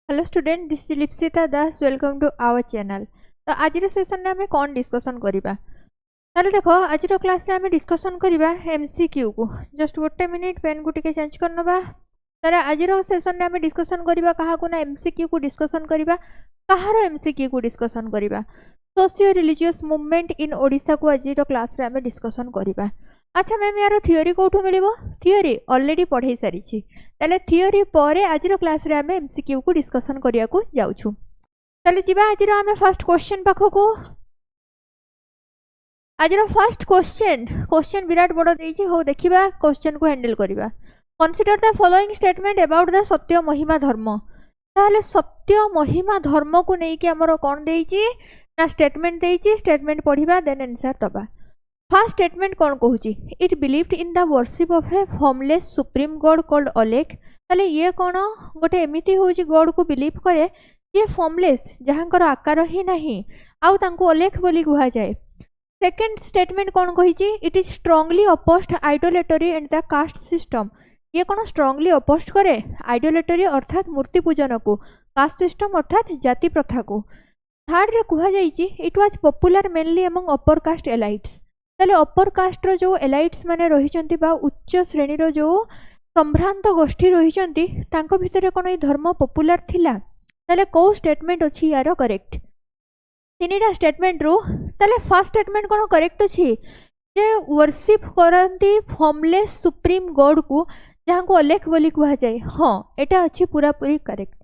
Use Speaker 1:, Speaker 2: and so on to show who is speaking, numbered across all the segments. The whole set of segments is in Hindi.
Speaker 1: Hello student, this is Lipsita Das. Welcome to our channel. तो आज सेशन में आम कौन डिस्कसन करवा ताले देखो आज क्लास रे आम डिस्कसन करवा एमसीक्यू को। जस्ट गोटे मिनिट पेन को टिके चेंज करनबा। तारे आज सेशन में आम डिस्कसन करवा कहा को ना एमसीक्यू को डिस्कसन करवा। कहार एमसीक्यू को डिस्कसन करवा socio religious movement in Odisha को आज क्लास रे आम डिस्कसन करवा। अच्छा मैम यार थियोरी कौटू मिल थियोरी ऑलरेडी पढ़ाई सारी ताले थियोरी पर आज क्लास रे आम एमसीक्यू को डिस्कसन करिया को जाउछु। ताले जिबा आज आम फर्स्ट क्वेश्चन पाखो को। आज फर्स्ट क्वेश्चन विराट बड़ देछि हो देखिबा क्वेश्चन को हैंडल करिबा। Consider the following statement about the सत्य महिमा धर्म। ताले सत्य महिमा धर्म को नहीं कि हमरो कोन देछि ना स्टेटमेंट देछि। स्टेटमेंट पढ़िबा देन आंसर दबा। फर्स्ट स्टेटमेंट कौन कहूची it believed in the worship of a formless supreme god called Alekh. ताले ये कौन गोटे एमिति होची गॉड को बिलीव करे ये फॉर्मलेस जहाँकर आकार ही नहीं आउ तांको अलेख बोली कुहा जाए। सेकंड स्टेटमेंट कौन कहिची it is strongly opposed idolatry and the caste system. ये कौन स्ट्रांगली अपोज्ड करे आइडोलेटरी अर्थात मूर्ति पूजन को, कास्ट सिस्टम अर्थात जाति प्रथा को। थर्ड रे कुहा जाइची it was popular mainly among upper caste elites. ताले अपर कास्टर जो एलाइट्स माने रहिचंती बा उच्च श्रेणीर जो संभ्रांत गोष्ठी रहिचंती तांको भितरे कोन ए धर्म पॉपुलर थिला। ताले को स्टेटमेंट अछि यार करेक्ट तीनटा स्टेटमेंट रो। ताले फर्स्ट स्टेटमेंट कोन करेक्ट अछि जे वर्शिप करंती फॉर्मलेस सुप्रीम गॉड को जहां को अलेख बोली कुहा जाय। हां एटा अछि पूरा पूरी करेक्ट।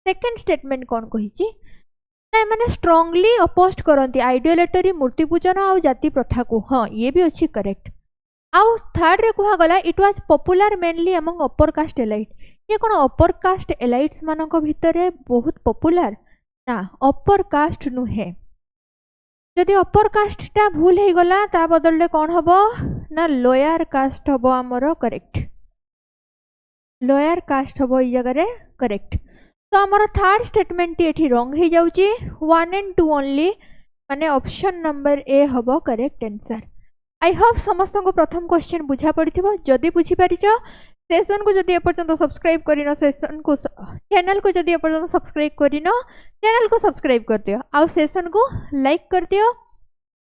Speaker 1: सेकंड स्टेटमेंट कोन कहिची ना मैंने स्ट्रांगली अपोस्ट करती आइडियोलेटरी मूर्ति पूजन आउ जाति प्रथा को। हाँ ये भी अच्छी करेक्ट। आउ थर्ड रे कुहा गला it was popular mainly among upper caste elite. ये कौन अपर कास्ट एलाइट्स मानक भितरे बहुत पॉपुलर ना अपर कास्ट नुहे। जदि अपर कास्ट टा भूल हो गला ता बदल कौन हम ना लोअर कास्ट हम आमर करेक्ट। लोअर कास्ट हम ये जगह करेक्ट। तो आमर थर्ड स्टेटमेंट ये रंग हो जाउची 1 and 2 ओनली माने ऑप्शन नंबर ए हबो करेक्ट आंसर। आई होप समस्त को प्रथम क्वेश्चन बुझा पड़िथिबो। जदि बुझी परिचो सेशन को जदि एपर्यंत सब्सक्राइब करिनो सेशन को चैनल को जदि एपर्यंत सब्सक्राइब करिनो चैनल को सब्सक्राइब कर दियो आउ सेशन को लाइक कर दियो।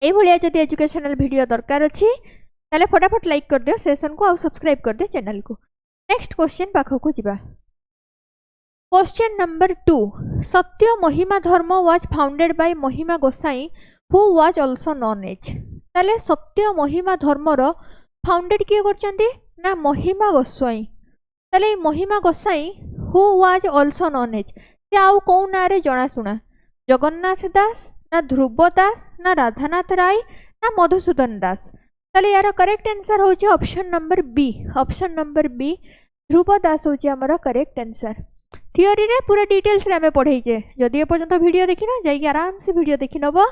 Speaker 1: ए भलिया जदि एजुकेशनल वीडियो दरकार अछि ताले फटाफट लाइक कर दियो सेशन को आउ सब्सक्राइब कर दियो चैनल को। नेक्स्ट क्वेश्चन पाखो को जिबा। क्वेश्चन नंबर 2 सत्य महिमा धर्म was founded by Mahima Gosain who was also known as. ताले सत्य महिमा धर्म रो फाउंडेड किए करचंती ना महिमा गोसाई। ताले Mahima Gosain who was also known as से आउ को ना रे जणा सुना जगन्नाथ दास ना ध्रुव दास ना राधानाथ राय ना मधुसूदन दास। ताले यार करेक्ट आंसर होची option number B. Option number B Dhruva Das होची हमर करेक्ट आंसर। थियोरी रे पूरा डिटेल्स रे हमें पढ़ाइजे। जदि ए पर्यंत वीडियो देखिना जाई आराम से वीडियो देखि नबो।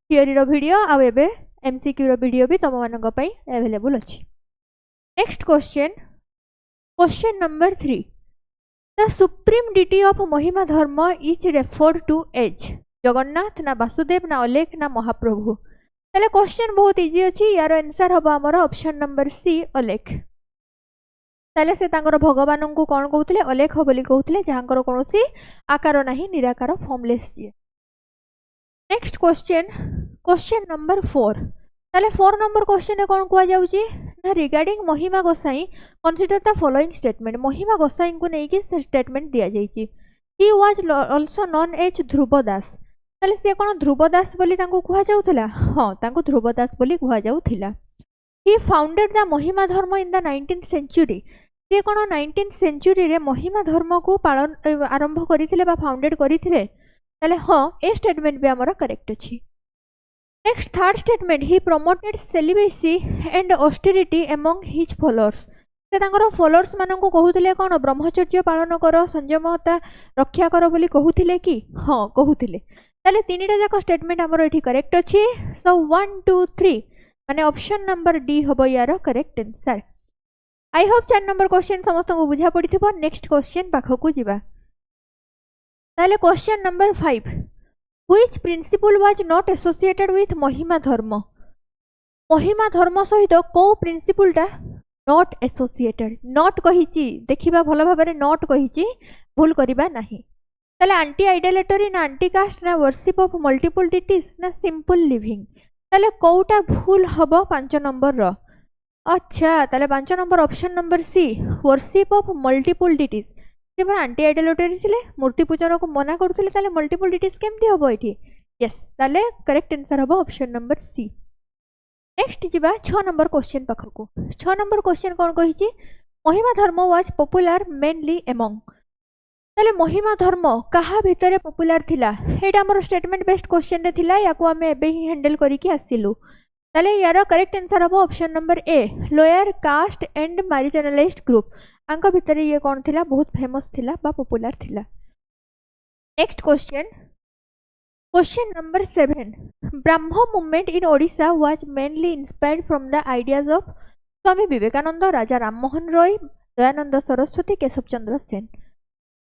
Speaker 1: थियोरी रो वीडियो आ एबे एमसीक्यू रो वीडियो भी तम मानक पई अवेलेबल अछि। Next question number 3 the supreme deity of Mahima Dharma is referred to as Jagannath ना वासुदेव ना अलेख ना महाप्रभु। ताले क्वेश्चन बहुत इजी अछि। यार आंसर हबो हमर ऑप्शन नंबर सी अलेख। ताले से तांकर भगवान को कौन कहते अलेख बोली कहते जहाँकर कौन आकार नहीं निराकार फॉर्मलेस जी। नेक्स्ट क्वेश्चन नंबर 4 ताले 4 नंबर क्वेश्चन कौन कह जाउची ना regarding Mahima Gosain consider the following statement. Mahima Gosain को लेकिन स्टेटमेंट दिया जाइची he was also known as Dhruva Das. ताले से कौन ध्रुव दास बोली तांको कह जाउथला। हां तांको ध्रुव दास बोली कह जाउथला। ही फाउंडेड द महिमा धर्म इन द 19th सेंचुरी। से कौन 19th सेंचुरी रे महिमा धर्म को पालन आरंभ करथिले बा फाउंडेड करथिले। ताले हां ए स्टेटमेंट भी हमर करेक्ट अछि। Next third statement he promoted celibacy and austerity among his followers. से तांकर फॉलोअर्स मानन को कहउथिले कौन ब्रह्मचर्य पालन करो संयमता रक्षा करो बोली कहउथिले कि हां कहउथिले। ताले तीनटा जाक स्टेटमेंट हमर एठी करेक्ट अछि। सो 1 2 3 माने ऑप्शन नंबर डी हबो यार correct answer. I hope 4 number question समस्त को बुझा पड़िथिबो। नेक्स्ट क्वेश्चन पाखो को जिबा। ताले question number 5 which principle was not associated with Mahima Dharma. Mahima Dharma सहित को प्रिंसिपलटा नॉट एसोसिएटेड नॉट कहिची देखिबा भलो भाबरे नॉट कहिची भूल करिबा नाही। ताले आंटी आइडोलेटरी ना आंटी कास्ट ना वर्शिप ऑफ मल्टीपल डिटीज ना सिंपल लिविंग ताले कोउटा भूल हबो 5 नंबर रो अच्छा ताले 5 नंबर option number C worship of multiple deities से पर आंटी आइडोलेटरी थिले मूर्ति पूजन को मना करथिले ताले मल्टीपल डिटीज केमती हबो एठी यस ताले करेक्ट आंसर हबो ऑप्शन नंबर सी नेक्स्ट जिबा 6 नंबर क्वेश्चन पाखकू 6 नंबर क्वेश्चन कोन कहिछि महिमा धर्म वाज पॉपुलर मेनली एमंग ताले महिमा धर्म कहा भितरे पॉपुलर थिला एटा हमर स्टेटमेंट बेस्ड क्वेश्चन रे थिला याको हमें एबे ही हैंडल करिकि आसिलु ताले यार करेक्ट आंसर हबो option number A lower caste and marginalised group आंको भितरे ये कोन थिला बहुत फेमस थिला बा पॉपुलर थिला next question number 7 Brahmo movement in Odisha was mainly inspired from the ideas of Swami Vivekananda Raja Rammohan Roy Dayanand Saraswati Keshab Chandra Sen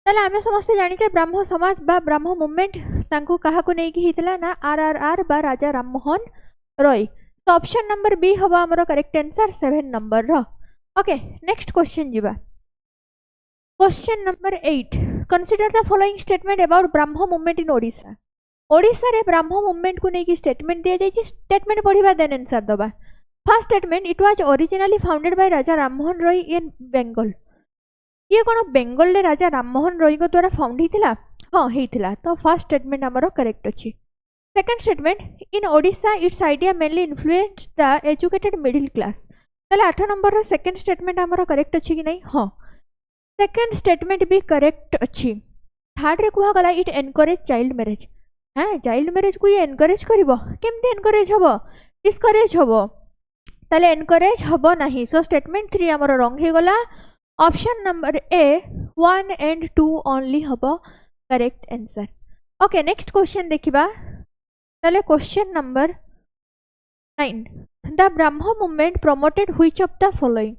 Speaker 1: ताले आमे समस्त जानिचे ब्राह्मो समाज बा ब्राह्मो मूवमेंट तांको काहाको नै कि हितला ना आरआरआर बा राजा राममोहन रॉय तो ऑप्शन नंबर बी हवा हमरो करेक्ट आंसर 7 नंबर रो ओके नेक्स्ट क्वेश्चन जिबा question number 8 consider the following statement about Brahmo movement in Odisha Odisha रे ब्राह्मो मूवमेंट को नै कि स्टेटमेंट दिया जाय छि स्टेटमेंट पढिबा देन आंसर दबा first statement it was originally founded by Raja Rammohan Roy in Bengal ये कोन बेंगल रे राजा राममोहन रॉय को द्वारा फाउंड हितिला हां हितिला तो फर्स्ट स्टेटमेंट हमरो करेक्ट अछि second statement in Odisha it's idea mainly influenced the educated middle class ताले 8 नंबर रो सेकंड स्टेटमेंट हमरो करेक्ट अछि कि नै हां सेकंड स्टेटमेंट भी करेक्ट अछि थर्ड रे कुहा गला इट एनकरेज चाइल्ड मैरिज हां चाइल्ड मैरिज को ये एनकरेज करबो केमते एनकरेज हबो डिस्करेज हबो ताले एनकरेज हबो नाही सो स्टेटमेंट 3 हमरो रॉन्ग हे गला option number A 1 and 2 only हबो correct answer okay next question देखिबा ताले question number 9 the Brahmo movement promoted which of the following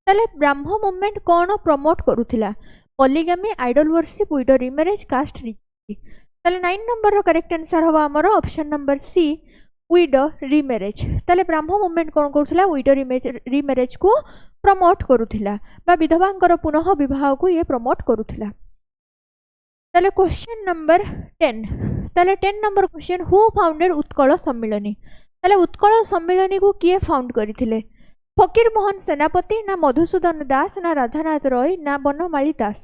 Speaker 1: ताले ब्राह्मो मूवमेंट कोन प्रमोट करूथिला polygamy idol worship widow remarriage caste rejection ताले 9 नंबर रो करेक्ट आंसर हवा हमरो option number C widow remarriage ताले ब्राह्मो मूवमेंट कोन करूथिला विडो रीमैरेज को प्रमोट करूथिला बा विधवांकर पुनः विवाह को ये प्रमोट करूथिला ताले क्वेश्चन नंबर 10 ताले 10 number question who founded Utkal Sammilani ताले उत्कल सम्मिलनी को किए फाउंड करिथिले फकीर मोहन सेनापति ना मधुसूदन दास ना राधानाथ रॉय ना बनमाली दास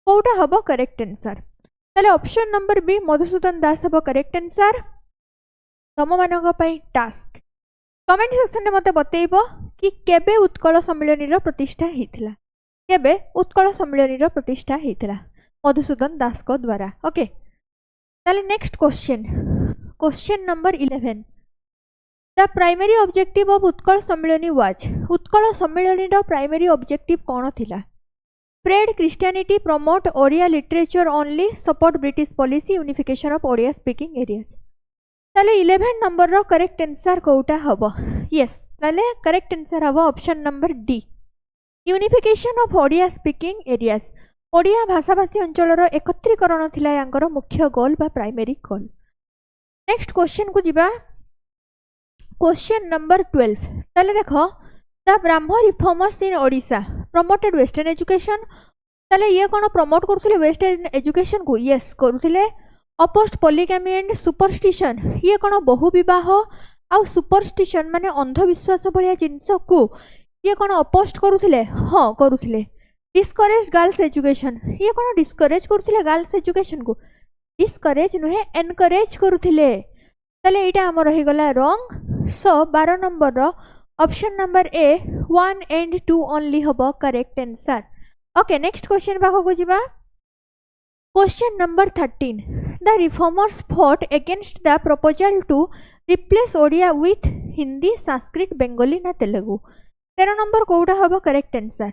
Speaker 1: कोटा हबो करेक्ट आंसर ताले ऑप्शन नंबर बी मधुसूदन दास हबो करेक्ट आंसर तम मानक पई टास्क कमेंट सेक्शन में मते बतेइबो कि केबे उत्कल सम्मिलनी रो प्रतिष्ठा हेतिला केबे उत्कल सम्मिलनी रो प्रतिष्ठा हेतिला मधुसूदन दास को द्वारा ओके ताले next question number 11 the primary objective of Utkal Sammilani was Utkal Sammilani रो प्राइमरी ऑब्जेक्टिव कोन थिला spread Christianity promote Odia literature only support British policy unification of Odia speaking areas ताले 11 नंबर रो करेक्ट आंसर कोटा हबो यस ताले करेक्ट आंसर हबो option number D unification of Odia speaking areas Odia भाषाभाषी अंचल एकत्रीकरण थिला यांकर मुख्य गोल बा प्राइमरी गोल नेक्स्ट क्वेश्चन को जिबा क्वेश्चन नंबर 12 ताले देखो the Brahmo reformers in Odisha promoted western education ताले ये कोन प्रमोट करथले वेस्टर्न एजुकेशन को यस करथले अपोस्ट पॉलीगैमी एंड सुपरस्टिशन ये कोन बहु विवाह आ सुपरस्टिशन माने अंधविश्वास भलिया जिंस को ये कोन अपोस्ट करथले हां करथले डिस्करेज गर्ल्स एजुकेशन ये कोन डिस्करेज करथले गर्ल्स एजुकेशन को डिस्करेज नुहे एनकरेज करथले ताले एटा हमर रही गला रॉन्ग सो 12 नंबर रो option number A 1 and 2 only हबो correct answer okay next question बाखो को जिबा question number 13 the reformers fought against the proposal to replace Odia with Hindi Sanskrit Bengali ना तेलुगु 13 नंबर कोडा हबो करेक्ट आंसर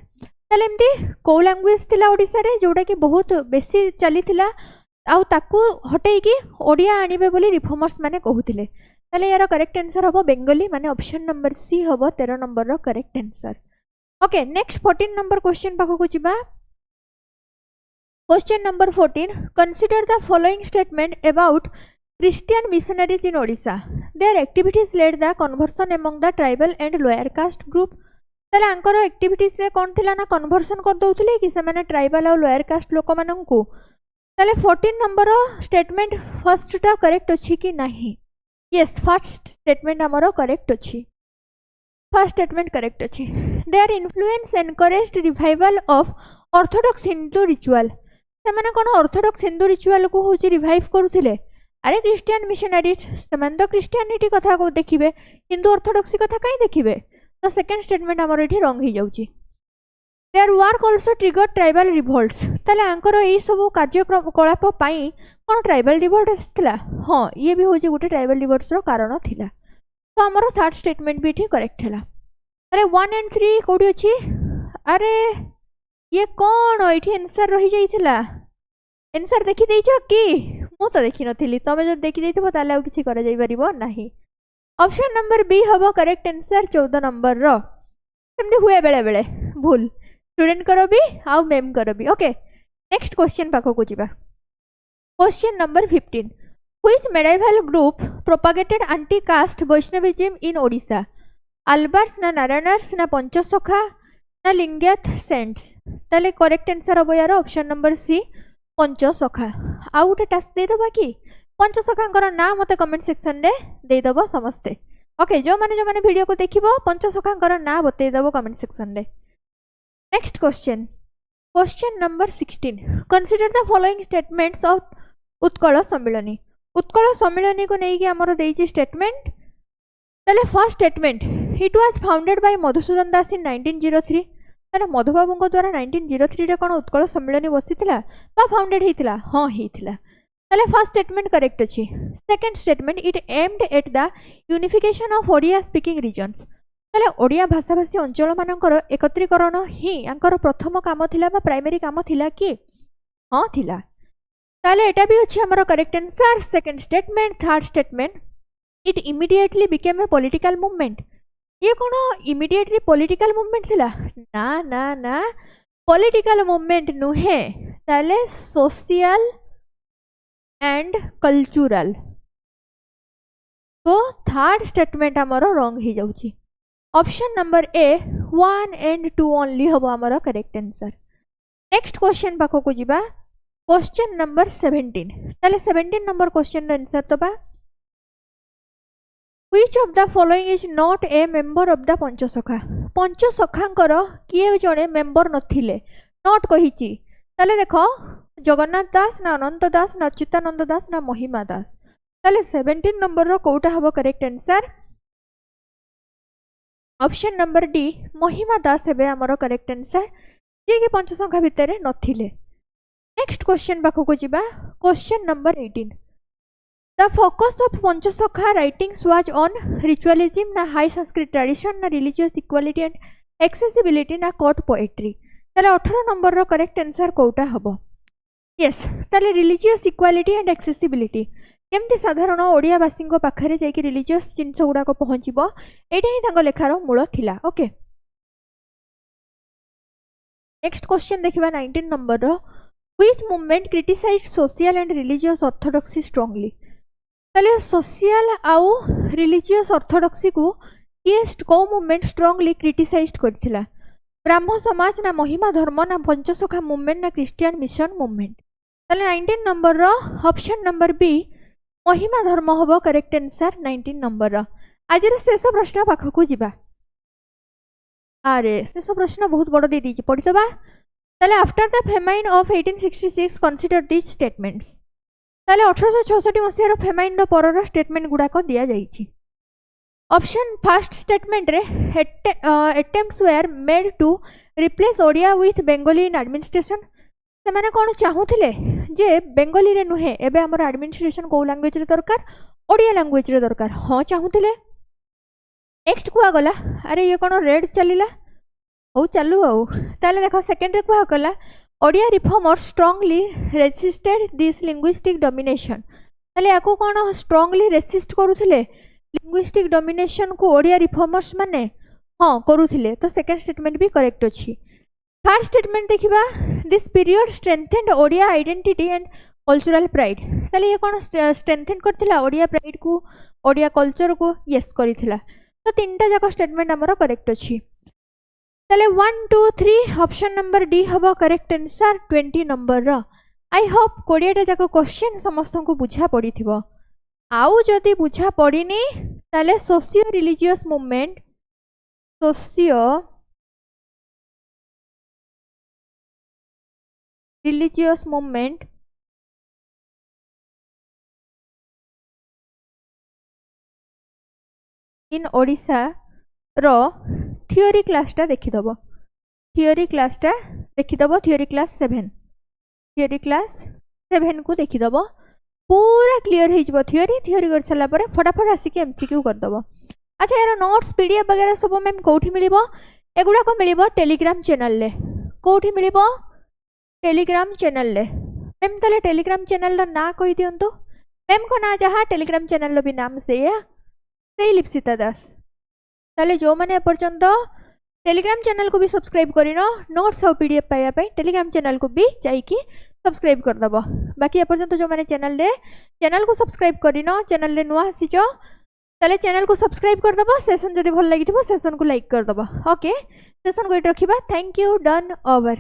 Speaker 1: ताले एमती को लैंग्वेज थिला ओडिसा रे जोडा कि बहुत बेसी चली थिला आउ ताकू हटेई कि ओडिया आनिबे बोली रिफॉर्मर्स माने कहूथिले ताले यार करेक्ट आंसर हबो बेंगोली माने ऑप्शन नंबर सी हबो 13 नंबर रो correct answer okay next 14 number question पाखो को जिबा question number 14 consider the following statement about Christian missionaries in Odisha their activities led the conversion among the tribal and lower caste group ताले आंकर एक्टिविटीज रे कोन थिला ना कन्वर्सन कर दउथिले कि से माने ट्राइबल और लोअर कास्ट लोक मानन को ताले 14 नंबर स्टेटमेंट फर्स्टटा करेक्ट अछि कि नाही? यस, फर्स्ट स्टेटमेंट हमरो करेक्ट अछि। फर्स्ट स्टेटमेंट करेक्ट अछि। Their influence encouraged revival of orthodox Hindu ritual. सेमाने कोन ऑर्थोडॉक्स हिंदू रिचुअल को होची रिवाइव करूथिले? अरे क्रिश्चियन मिशनरीज सेमान तो क्रिश्चियनिटी कथा को देखिबे, हिंदू ऑर्थोडॉक्सी कथा काई देखिबे? तो सेकंड स्टेटमेंट हमर एठी रॉन्ग ही जाउची। Their work also triggered tribal revolts. ताले आंकर एई सब कार्यक्रम कलाप पई कोन ट्राइबल रिवोल्ट आस्थिला? हां, ये भी होची गुटे ट्राइबल रिवोल्ट्स रो कारण थिला। तो हमर थर्ड स्टेटमेंट भी एठी करेक्ट हैला। अरे 1 एंड 3 कोडी अछि? अरे ये कौन एठी आंसर रही जाइथिला? आंसर देखि दैछो कि? मु तो देखि नथिली, तमे जो देखि दैथबो ताले आ किछि करा जाई परिबो नाही। ऑप्शन नंबर बी हबो करेक्ट आंसर 14 नंबर रो। सेमति हुए बेले बेले भूल स्टूडेंट करो भी आउ मेम करो भी। ओके, नेक्स्ट क्वेश्चन पाखो को जिबा। Question number 15, which medieval group propagated anti caste Vaishnavism in Odisha? Alvars ना नारायणर्स ना पंचसखा ना लिंगायत सेंट्स? ताले करेक्ट आंसर हबो यार ऑप्शन नंबर सी पंचसखा। आ उठे टास्क दे दबा कि पंचसखांकर ना मते कमेंट सेक्शन रे दे दबो समस्ते। ओके, जो माने वीडियो को देखिबो पंचसखांकर ना बते दबो कमेंट सेक्शन रे। Next question, question number 16, consider the following statements of Utkal Sammilani. Utkal Sammilani को नेकी हमरो देइछि स्टेटमेंट। ताले first statement, it was founded by Madhusudan Das in 1903। ताले मधुबाबू द्वारा 1903 रे कोन उत्कल सम्मिलनी बसिथिला बा फाउंडेड हिथिला? हां हिथिला। ताले फर्स्ट स्टेटमेंट करेक्ट अछि। Second statement, it aimed at the unification of Odia speaking regions. ताले ओडिया भाषाभाषी अंचल मानकर एकत्रीकरण ही आंकर प्रथम काम थिला बा प्राइमरी काम थिला कि? हां थिला। ताले एटा भी अछि हमर correct answer. Second statement. Third statement, it immediately became a political movement. ये कोनो इमीडिएटली पॉलिटिकल मूवमेंट थिला? ना ना ना, पॉलिटिकल मूवमेंट नुहे, ताले सोशल एंड कल्चरल। तो थर्ड स्टेटमेंट हमर रॉन्ग ही जाउची। Option number A 1 and 2 only हबो हमर करेक्ट आंसर। नेक्स्ट क्वेश्चन पाखो को जिबा। Question number 17। ताले 17 नंबर क्वेश्चन आंसर तो बा, which of the following is not a member of the Panchasakha. पंचसखांकर किए जणे मेंबर नथिले, नॉट कहिची। ताले देखो जगन्नाथ दास ना अनंत दास ना अच्युतानंद दास ना महिमा दास। ताले 17 नंबर रो कोटा हबो correct answer? Option number D महिमा दास हेबे हमरो करेक्ट आंसर, जे कि पंचसखा भितरे नथिले। नेक्स्ट क्वेश्चन पाखो को जिबा। Question number 18, the focus of Panchasakha writings was on ritualism ना हाई संस्कृत ट्रेडिशन ना रिलीजियस इक्वालिटी एंड एक्सेसिबिलिटी ना कोर्ट पोएट्री। ताले 18 नंबर रो करेक्ट आंसर कोटा हबो? यस, ताले रिलीजियस इक्वालिटी एंड एक्सेसिबिलिटी केमती साधारण ओडियावासी पाखे जाकि रिलीजियस जिनस गुड़ाक पहुँचब, एटा ही तांको लेखार मूल थिला। ओके, नेक्स्ट क्वेश्चन देखिबा 19 नंबर रो, which movement criticised social and religious orthodoxy strongly. ताले सोशल आउ रिलीजियस ऑर्थोडॉक्सी को ये को मूवमेंट स्ट्रांगली क्रिटिसाइज्ड करथिला? ब्राह्मण समाज ना महिमा धर्म ना पंचसखा मूवमेंट ना क्रिश्चियन मिशन मूवमेंट? ताले 19 नंबर रो ऑप्शन नंबर बी महिमा धर्म हबो करेक्ट आंसर 19 नंबर रो। आज शेष प्रश्न पाखक को जिबा। अरे शेष प्रश्न बहुत बड़ दे दीची पढ़ितबा। ताले after the famine of 1866 consider this statements. ताले 1866 मसिया रो फेमाइन रो परर स्टेटमेंट गुडा को दिया जाईची। ऑप्शन फर्स्ट स्टेटमेंट रे attempts were made to replace Odia with Bengali in administration. से माने कोन चाहुथिले जे बेंगोली रे नुहे एबे हमर एडमिनिस्ट्रेशन को लैंग्वेज रे दरकार, ओडिया लैंग्वेज रे दरकार। हां चाहुथिले। नेक्स्ट कुआ गला, अरे ये कोन रेड चलिला, हो चालू आउ। ताले देखो सेकंड रे कुआ गला, Odia reformers strongly resisted this linguistic domination. ताले याको कोन स्ट्रांगली रेसिस्ट करूथिले लिंग्विस्टिक डोमिनेशन को ओडिया रिफॉर्मर्स माने? हां करूथिले। तो सेकंड स्टेटमेंट भी करेक्ट अछि। थर्ड स्टेटमेंट देखिबा, this period strengthened Odia identity and cultural pride. ताले ये कोन स्ट्रेंथेन करथिला ओडिया प्राइड को, ओडिया कल्चर को? यस करिथिला। तो तीनटा जाक स्टेटमेंट हमरो करेक्ट अछि। ताले 1 2 3 ऑप्शन नंबर डी हबो करेक्ट आंसर 20 नंबर रो। आई होप 20टा जाक क्वेश्चन समस्त को बुझा पड़ी थिबो। आउ जदि बुझा पड़ीनी ताले socio religious movement in Odisha रो थियोरी क्लासटा देखिदब। थियोरी क्लासटा देखिदब। थियोरी क्लास 7 को देखिदब। पूरा क्लियर हो थियोरी कर सारा पर फटाफट आसिक एमसीक्यू करदब। अच्छा यार नोट्स पीडीएफ वगैरह सब मैम कौटी मिलिबो? एगुड़ाक मिलिबो टेलीग्राम चैनल ले। कौटी मिलिबो? टेलीग्राम चैनल ले। मैम ताले टेलीग्राम चैनल ना कहि दियंतु। मैम को ना जहाँ टेलीग्राम चैनल भी नाम से लिप्सिता दास। ताले जो मैंने एपर्यंत टेलीग्राम चैनल को भी सब्सक्राइब करिनो नोट्स और पीडीएफ पाइबा टेलीग्राम चैनल को भी जाइकी सब्सक्राइब करदब। बाकी एपर्यंत जो मैंने चैनल को सब्सक्राइब करिनो चैनल ले नुआ आसीचो ताले चैनल को सब्सक्राइब करदब। सेशन जदि भल लागिथिबो सेशन को लाइक करदब। ओके सेशन को एट रखिबा। Thank you. Done over.